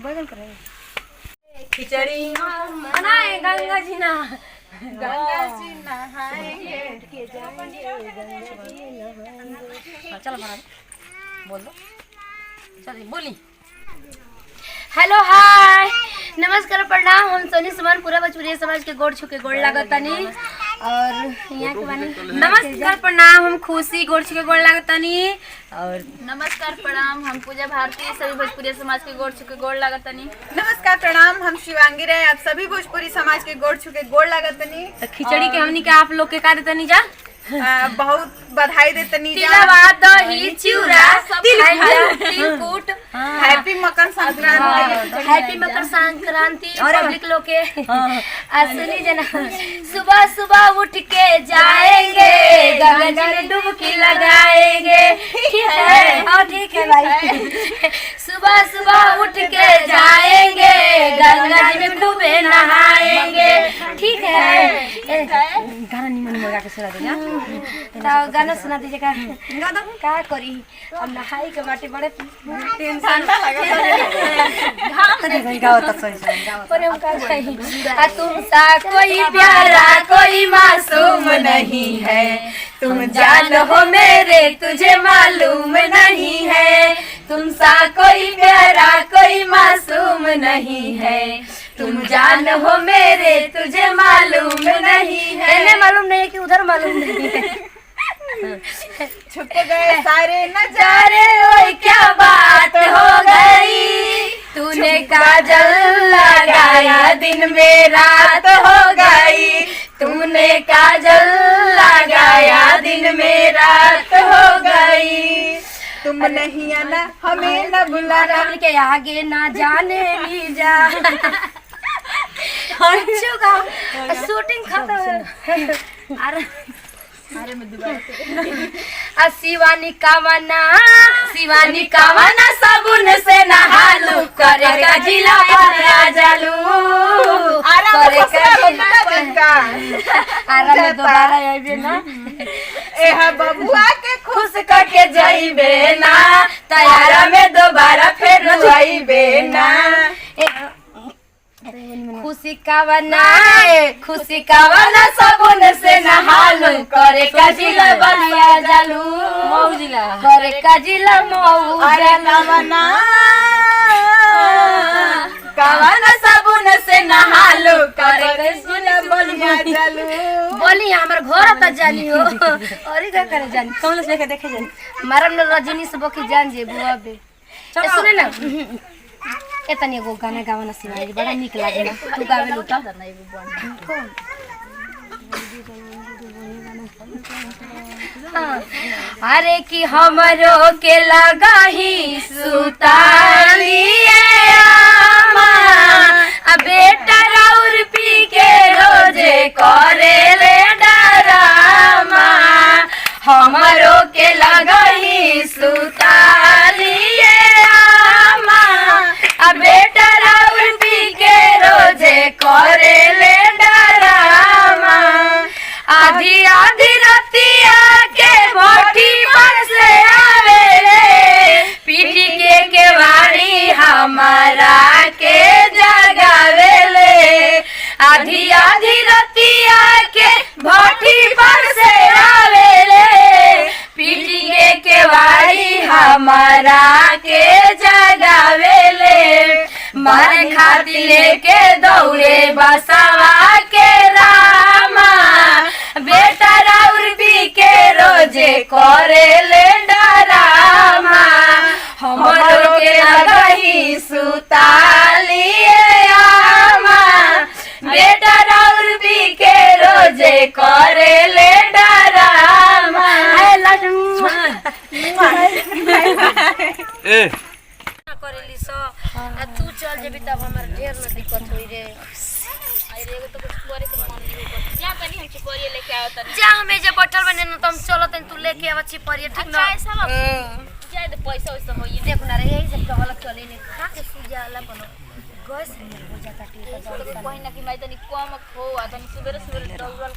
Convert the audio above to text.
भोजन करेंगे। खिचड़ी बनाए गंगा जी ना, गंगा जी नहाएंगे। चलो बना बोल दो, चलिए बोली। हेलो हाय नमस्कार प्रणाम। हम सोनी सुमन पूरा भोजपुरी समाज के गोड़ छुके गोड़ लागतानी और यहाँ के बानी। नमस्कार प्रणाम, हम खुशी गोड़ छुके गोड़ लागतानी और नमस्कार प्रणाम, हम पूजा भारती सभी भोजपुरी समाज के गोड़ छुके गोड़ लागतनी। नमस्कार प्रणाम, हम शिवांगी रहे, आप सभी भोजपुरी समाज के गोड़ छुके गोड़ लागतनी। खिचड़ी के हमनी के आप लोग के का देतनी जा बहुत बधाई देतनी जा। तिलवा दही चिउरा तिलकुट। Happy Makar Sankranti. Happy Makar Sankranti public लोग के। सुनी जना, सुबह सुबह उठ के जाएंगे गंगा जी में डुबकी लगाएंगे। ठीक है, हाँ ठीक है भाई। सुबह सुबह उठ के जाएंगे गंगा जी में डूबे नहाएंगे। ठीक है, गाना निमन होगा के सुना देना। तो गाना सुना दीजिएगा। क्या करी अब नहाई के बाटे बड़े टेंशन लगा। तुमसा कोई प्यारा कोई मासूम नहीं है, तुम जान हो मेरे तुझे मालूम नहीं है। तुमसा कोई प्यारा कोई मासूम नहीं है, तुम जान हो मेरे तुझे मालूम नहीं है। इन्हें मालूम नहीं है कि उधर मालूम नहीं है। छुप गए सारे नजारे, ओए क्या बात हो गई, तूने काजल लगाया दिन में रात हो गई। तूने काजल लगाया दिन में रात हो गई। तुम नहीं आना हमें न बुलाना, हम के आगे ना जाने ली जा। शूटिंग खत्म। अरे शिवानी कामना साबुन से नहालू करेगा जिला जालू। दोबारा आइबे ना, एहा बबुआ के खुश करके जाइबे ना, तैयारा में दोबारा फिर जाइबे ना। खुशी कावना साबुन से नहालू करे का जिला बलिया जालू। मऊ जिला करे का जिला मऊ कावना कावना साबुन से नहालू करे का जिला बलिया जालू। बोली हमार घर त जानी हो और का करे जानी कौन से लेके देखे जानी मारम न रजनी से बकी जान जे बुआ बे। सुने ना एतनी एगो गाना गावना सिवाई बड़ा निक लागेला, तू गावे लू त कौन? अरे कि हमरो के लगाही सुतालिए आमा, आ बेटा राउर पी के रोजे करे ले डरामा। हमरो के लगाही सुतालिए आमा, आ बेटा राउर पी के रोजे करे ले डरामा। आधी आधी रतिया के भट्टी पर से आवे, पीठी के केवाड़ी हमारा के जगावेले। आधी आधी रतिया के भट्टी पर से आवेले, पीठी के केवाड़ी हमारा के जगावेले। मारे खातिर लेके दौड़े बसवा के रामा, बेटा राउर पी के रोजे करे ले डरामा। हमरो के लगही सुतालिए आमा, बेटा राउर पी के रोजे करे ले डरामा। ए करेली सो आ तू चल जेबी तब हमर ढेर न दिक्कत होई रे। अरे एगो तो कुछ करे के मन नहीं होता। जा तनी हम चिपरिया लेके आओ तनी। जा हमें जे बटल बने न तुम चलो तनी तू लेके आव चिपरिया ठीक न। अच्छा ऐसा जाए तो पैसा वैसा होई। देखो ना रे यही सब कहलक चले ने खा के सुजाला बनो गैस हो जाता टी तो कोई ना कि मैं तनी कम खो आ तनी सुबह सुबह दौड़ल